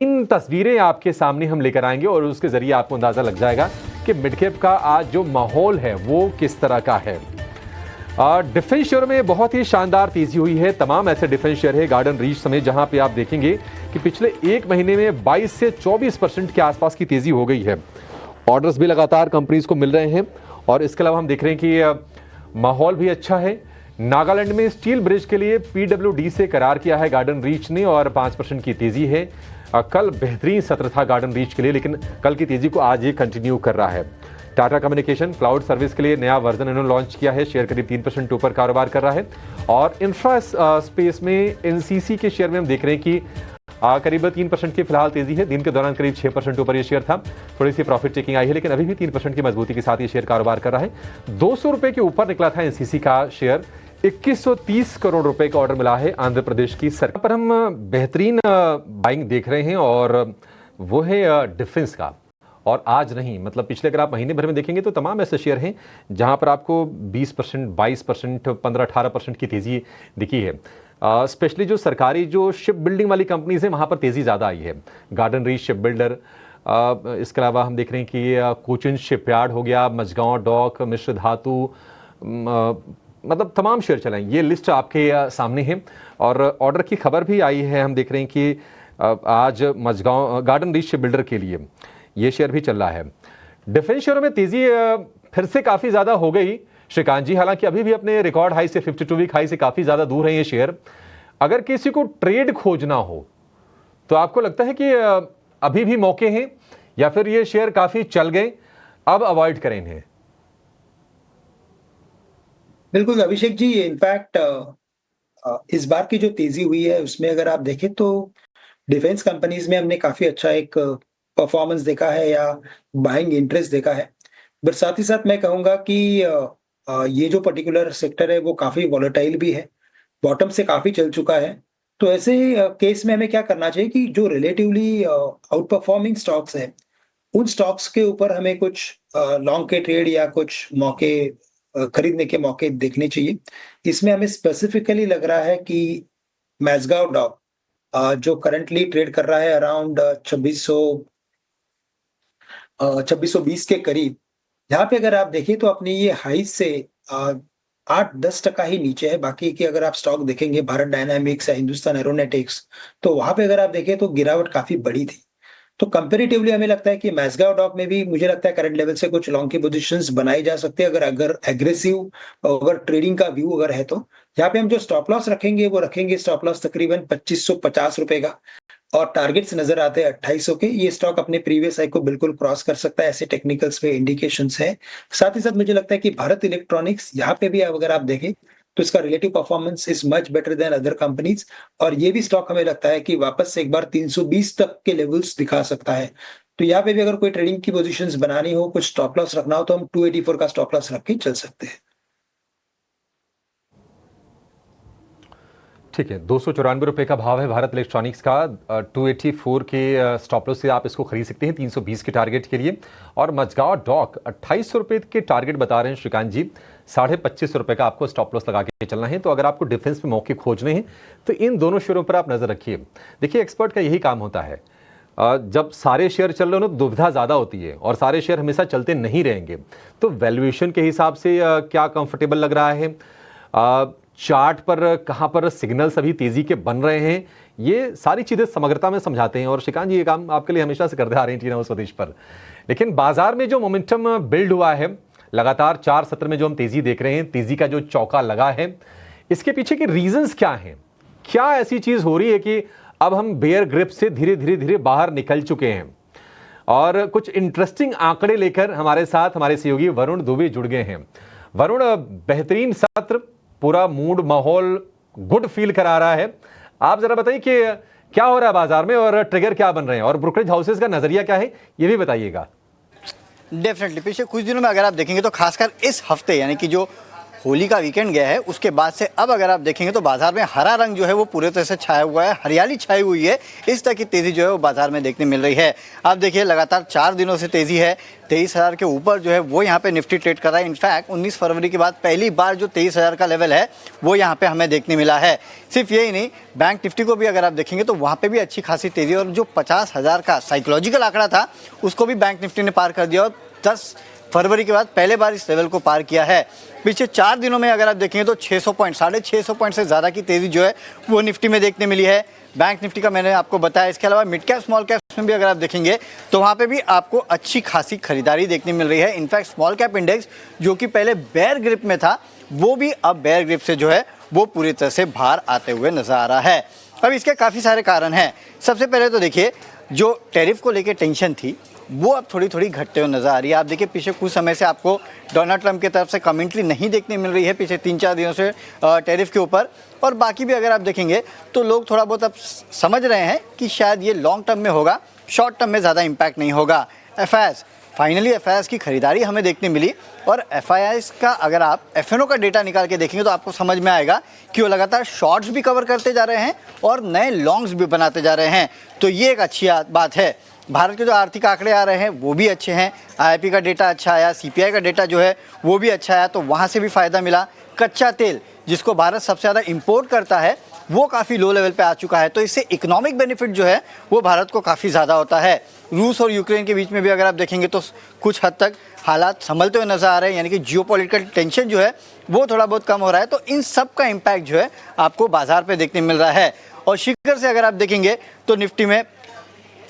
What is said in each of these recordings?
इन तस्वीरें आपके सामने हम लेकर आएंगे और उसके जरिए आपको अंदाजा लग जाएगा कि मिड कैप का आज जो माहौल है वो किस तरह का है। डिफेंस शेयर में बहुत ही शानदार तेजी हुई है। तमाम ऐसे डिफेंस शेयर है गार्डन रीच समेत जहां पे आप देखेंगे कि पिछले एक महीने में 22 से 24% के आसपास की तेजी हो गई है। ऑर्डर्स भी लगातार कंपनीज को मिल रहे हैं और इसके अलावा हम देख रहे हैं कि माहौल भी अच्छा है। नागालैंड में स्टील ब्रिज के लिए पीडब्ल्यूडी से करार किया है गार्डन रीच ने और 5% की तेजी है। कल बेहतरीन सत्र था गार्डन रीच के लिए, लेकिन कल की तेजी को आज ये कंटिन्यू कर रहा है। टाटा कम्युनिकेशन क्लाउड सर्विस के लिए नया वर्जन इन्होंने लॉन्च किया है, शेयर करीब 3% ऊपर कारोबार कर रहा है। और इंफ्रा स्पेस में एनसीसी के शेयर में हम देख रहे हैं कि करीब 3% की फिलहाल तेजी है। दिन के दौरान करीब 6% ऊपर ये शेयर था। थोड़ी सी प्रॉफिट चेकिंग आई है, लेकिन अभी भी 3% की मजबूती के साथ ये शेयर कारोबार कर रहा है। 200 रुपए के ऊपर निकला था एनसीसी का शेयर। 2130 करोड़ रुपए का ऑर्डर मिला है आंध्र प्रदेश की सरकार पर। हम बेहतरीन बाइंग देख रहे हैं और वो है डिफेंस का। और आज नहीं, मतलब पिछले अगर आप महीने भर में देखेंगे तो तमाम ऐसे शेयर हैं जहां पर आपको 20%, 22%, 15-18% की तेजी दिखी है। स्पेशली जो सरकारी जो शिप बिल्डिंग वाली कंपनीज हैं वहां पर तेजी ज़्यादा आई है। गार्डन रीच शिप बिल्डर, इसके अलावा हम देख रहे हैं कि कोचिन शिपयार्ड हो गया, मझगांव डॉक, मिश्र धातु, मतलब तमाम शेयर चलाएं। ये लिस्ट आपके सामने है और ऑर्डर की खबर भी आई है। हम देख रहे हैं कि आज Mazagon Garden Reach ship builder के लिए ये शेयर भी चल रहा है। डिफेंस शेयरों में तेजी फिर से काफ़ी ज़्यादा हो गई श्रीकांत जी, हालांकि अभी भी अपने रिकॉर्ड हाई से 52 वीक हाई से काफ़ी ज़्यादा दूर है ये शेयर। अगर किसी को ट्रेड खोजना हो तो आपको लगता है कि अभी भी मौके हैं या फिर ये शेयर काफ़ी चल गए, अब अवॉइड करें इन्हें? बिल्कुल अभिषेक जी, इनफैक्ट इस बार की जो तेजी हुई है उसमें अगर आप देखें तो डिफेंस कंपनीज में हमने काफी अच्छा एक परफॉर्मेंस देखा है या बाइंग इंटरेस्ट देखा है। बट साथ ही साथ मैं कहूंगा कि ये जो पर्टिकुलर सेक्टर है वो काफी वॉलेटाइल भी है, बॉटम से काफी चल चुका है। तो ऐसे केस में हमें क्या करना चाहिए कि जो रिलेटिवली आउट परफॉर्मिंग स्टॉक्स हैं उन स्टॉक्स के ऊपर हमें कुछ लॉन्ग के ट्रेड या कुछ मौके खरीदने के मौके देखने चाहिए। इसमें हमें स्पेसिफिकली लग रहा है कि मैज़गांव डॉक जो करंटली ट्रेड कर रहा है अराउंड 2620 के करीब, यहाँ पे अगर आप देखें तो अपनी ये हाई से 8-10% ही नीचे है। बाकी की अगर आप स्टॉक देखेंगे भारत डायनामिक्स या हिंदुस्तान एरोनॉटिक्स, तो वहाँ पे अगर आप देखें तो गिरावट काफ़ी बड़ी थी। तो कंपैरेटिवली हमें लगता है कि मैज़गांव डॉक में भी मुझे लगता है करंट लेवल से कुछ लॉन्ग की पोजीशंस बनाई जा सकती है अगर एग्रेसिव अगर ट्रेडिंग का व्यू अगर है तो। यहाँ पे हम जो स्टॉप लॉस रखेंगे वो रखेंगे स्टॉप लॉस तकरीबन ₹2550 का और टारगेट्स नजर आते हैं 2800 के। ये स्टॉक अपने प्रीवियस हाई को बिल्कुल क्रॉस कर सकता है, ऐसे टेक्निकल्स पे इंडिकेशंस है। साथ ही साथ मुझे लगता है कि भारत इलेक्ट्रॉनिक्स यहाँ पे भी अगर आप देखें तो इसका relative performance is much better than other companies और ये भी स्टॉक हमें लगता है कि वापस से एक बार 320 तक के लेवल्स दिखा सकता है। तो यहाँ पे भी अगर कोई ट्रेडिंग की पोजीशंस बनानी हो, कुछ स्टॉप लॉस रखना हो तो हम 284 का स्टॉप लॉस रख के चल सकते हैं। ठीक है, 294 रुपए का भाव है भारत इलेक्ट्रॉनिक्स का। 284 के स्टॉप लॉस से आप इसको खरीद सकते हैं 320 के टारगेट के लिए। और मझगांव डॉक 2800 रुपए के टारगेट बता रहे हैं श्रीकांत जी। 2550 रुपए का आपको स्टॉप लॉस लगा के चलना है। तो अगर आपको डिफेंस में मौके खोजने हैं तो इन दोनों शेयरों पर आप नजर रखिए। देखिए, एक्सपर्ट का यही काम होता है, जब सारे शेयर चल रहे हो तो दुविधा ज़्यादा होती है और सारे शेयर हमेशा चलते नहीं रहेंगे। तो वैल्यूएशन के हिसाब से क्या कंफर्टेबल लग रहा है, चार्ट पर कहां पर सिग्नल्स अभी तेजी के बन रहे हैं, ये सारी चीजें समग्रता में समझाते हैं। और श्रीकांत जी ये काम आपके लिए हमेशा से करते आ रहे हैं टीना उस स्वदेश पर। लेकिन बाजार में जो मोमेंटम बिल्ड हुआ है, लगातार 4 सत्र में जो हम तेजी देख रहे हैं, तेजी का जो चौका लगा है, इसके पीछे के रीजंस क्या हैं? क्या ऐसी चीज हो रही है कि अब हम बेयर ग्रिप से धीरे धीरे धीरे बाहर निकल चुके हैं? और कुछ इंटरेस्टिंग आंकड़े लेकर हमारे साथ हमारे सहयोगी वरुण दुबे जुड़ गए हैं। वरुण, बेहतरीन सत्र, पूरा मूड माहौल गुड फील करा रहा है। आप जरा बताइए कि क्या हो रहा है बाजार में और ट्रिगर क्या बन रहे हैं और ब्रोकरेज हाउसेस का नजरिया क्या है, ये भी बताइएगा। डेफिनेटली पिछले कुछ दिनों में अगर आप देखेंगे तो खासकर इस हफ्ते यानी कि जो होली का वीकेंड गया है उसके बाद से अब अगर आप देखेंगे तो बाजार में हरा रंग जो है वो पूरे तरह से छाया हुआ है, हरियाली छाई हुई है। इस तरह की तेज़ी जो है वो बाजार में देखने मिल रही है। आप देखिए लगातार 4 दिनों से तेज़ी है, 23,000 के ऊपर जो है वो यहाँ पे निफ्टी ट्रेड कर रहा है। इनफैक्ट 19 फरवरी के बाद पहली बार जो 23,000 का लेवल है वो यहाँ पे हमें देखने मिला है। सिर्फ यही नहीं, बैंक निफ्टी को भी अगर आप देखेंगे तो वहाँ पे भी अच्छी खासी तेज़ी, और जो 50,000 का साइकोलॉजिकल आंकड़ा था उसको भी बैंक निफ्टी ने पार कर दिया और 10 फरवरी के बाद पहले बार इस लेवल को पार किया है। पिछले 4 दिनों में अगर आप देखेंगे तो 600 पॉइंट, 650 पॉइंट से ज़्यादा की तेज़ी जो है वो निफ्टी में देखने मिली है। बैंक निफ्टी का मैंने आपको बताया। इसके अलावा मिड कैप स्मॉल कैप में भी अगर आप देखेंगे तो वहाँ पे भी आपको अच्छी खासी खरीदारी देखने मिल रही है। इनफैक्ट स्मॉल कैप इंडेक्स जो कि पहले बेयर ग्रिप में था वो भी अब बेयर ग्रिप से जो है वो पूरी तरह से बाहर आते हुए नजर आ रहा है। अब इसके काफ़ी सारे कारण हैं। सबसे पहले तो देखिए, जो टैरिफ को लेकर टेंशन थी वो अब थोड़ी थोड़ी घटते हुए नजर आ रही है। आप देखिए पिछले कुछ समय से आपको डोनाल्ड ट्रंप की तरफ से कमेंट्री नहीं देखने मिल रही है पिछले 3-4 दिनों से टैरिफ के ऊपर, और बाकी भी अगर आप देखेंगे तो लोग थोड़ा बहुत अब समझ रहे हैं कि शायद ये लॉन्ग टर्म में होगा, शॉर्ट टर्म में ज़्यादा इम्पैक्ट नहीं होगा। एफआईआईस, फाइनली एफआईआईस की खरीदारी हमें देखने मिली, और एफआईआईस का अगर आप एफएनओ का डेटा निकाल के देखेंगे तो आपको समझ में आएगा कि वो लगातार शॉर्ट्स भी कवर करते जा रहे हैं और नए लॉन्ग्स भी बनाते जा रहे हैं। तो ये एक अच्छी बात है। भारत के जो आर्थिक आंकड़े आ रहे हैं वो भी अच्छे हैं। आईआईपी का डेटा अच्छा आया, सीपीआई का डेटा जो है वो भी अच्छा आया, तो वहाँ से भी फ़ायदा मिला। कच्चा तेल जिसको भारत सबसे ज़्यादा इंपोर्ट करता है वो काफ़ी लो लेवल पे आ चुका है, तो इससे इकोनॉमिक बेनिफिट जो है वो भारत को काफ़ी ज़्यादा होता है। रूस और यूक्रेन के बीच में भी अगर आप देखेंगे तो कुछ हद तक हालात संभलते हुए नजर आ रहे हैं, यानी कि जियोपॉलिटिकल टेंशन जो है वो थोड़ा बहुत कम हो रहा है। तो इन सब का इम्पैक्ट जो है आपको बाजार पे देखने मिल रहा है। और शिखर से अगर आप देखेंगे तो निफ्टी में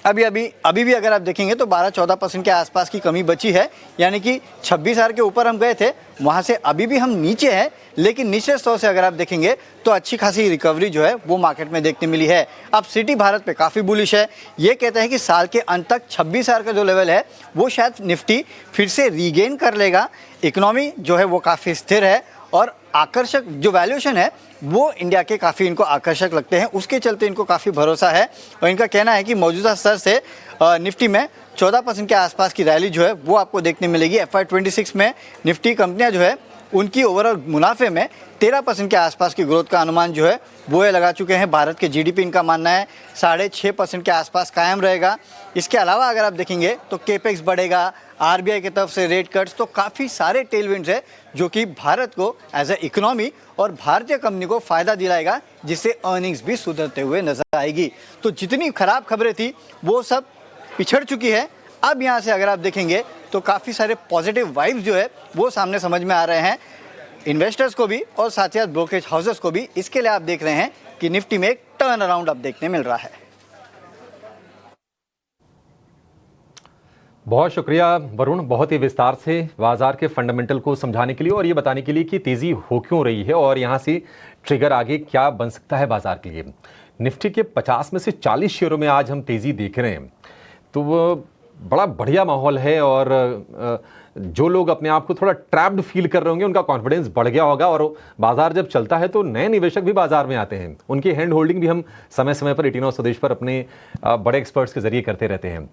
अभी भी अगर आप देखेंगे तो 12-14% के आसपास की कमी बची है, यानी कि 26,000 के ऊपर हम गए थे, वहाँ से अभी भी हम नीचे हैं, लेकिन निचले स्तर से अगर आप देखेंगे तो अच्छी खासी रिकवरी जो है वो मार्केट में देखने मिली है। अब सिटी भारत पे काफ़ी बुलिश है, ये कहते हैं कि साल के अंत तक 26,000 का जो लेवल है वो शायद निफ्टी फिर से रीगेन कर लेगा। इकोनॉमी जो है वो काफ़ी स्थिर है और आकर्षक जो वैल्यूएशन है वो इंडिया के काफ़ी इनको आकर्षक लगते हैं, उसके चलते इनको काफ़ी भरोसा है। और इनका कहना है कि मौजूदा स्तर से निफ्टी में 14% के आसपास की रैली जो है वो आपको देखने मिलेगी। FY26 में निफ्टी कंपनियां जो है उनकी ओवरऑल मुनाफे में 13% के आसपास की ग्रोथ का अनुमान जो है वो ये लगा चुके हैं। भारत के जीडीपी इनका मानना है 6.5% के आसपास कायम रहेगा। इसके अलावा अगर आप देखेंगे तो केपेक्स बढ़ेगा, आरबीआई की तरफ से रेट कट्स, तो काफ़ी सारे टेलविंड्स है जो कि भारत को एज ए इकोनॉमी और भारतीय कंपनी को फ़ायदा दिलाएगा, जिससे अर्निंग्स भी सुधरते हुए नजर आएगी। तो जितनी खराब खबरें थी वो सब पिछड़ चुकी है। अब यहाँ से अगर आप देखेंगे तो काफ़ी सारे पॉजिटिव वाइब्स जो है वो सामने समझ में आ रहे हैं इन्वेस्टर्स को भी और साथ ही साथ ब्रोकरेज हाउसेस को भी। इसके लिए आप देख रहे हैं कि निफ्टी में एक टर्न अराउंड अब देखने मिल रहा है। बहुत शुक्रिया वरुण, बहुत ही विस्तार से बाजार के फंडामेंटल को समझाने के लिए और ये बताने के लिए कि तेजी हो क्यों रही है और यहाँ से ट्रिगर आगे क्या बन सकता है बाजार के लिए। निफ्टी के 50 में से 40 शेयरों में आज हम तेजी देख रहे हैं, तो वो बड़ा बढ़िया माहौल है और जो लोग अपने आप को थोड़ा ट्रैप्ड फील कर रहे होंगे उनका कॉन्फिडेंस बढ़ गया होगा और बाजार जब चलता है तो नए निवेशक भी बाजार में आते हैं। उनकी हैंड होल्डिंग भी हम समय समय पर 18 स्वदेश पर अपने बड़े एक्सपर्ट्स के जरिए करते रहते हैं।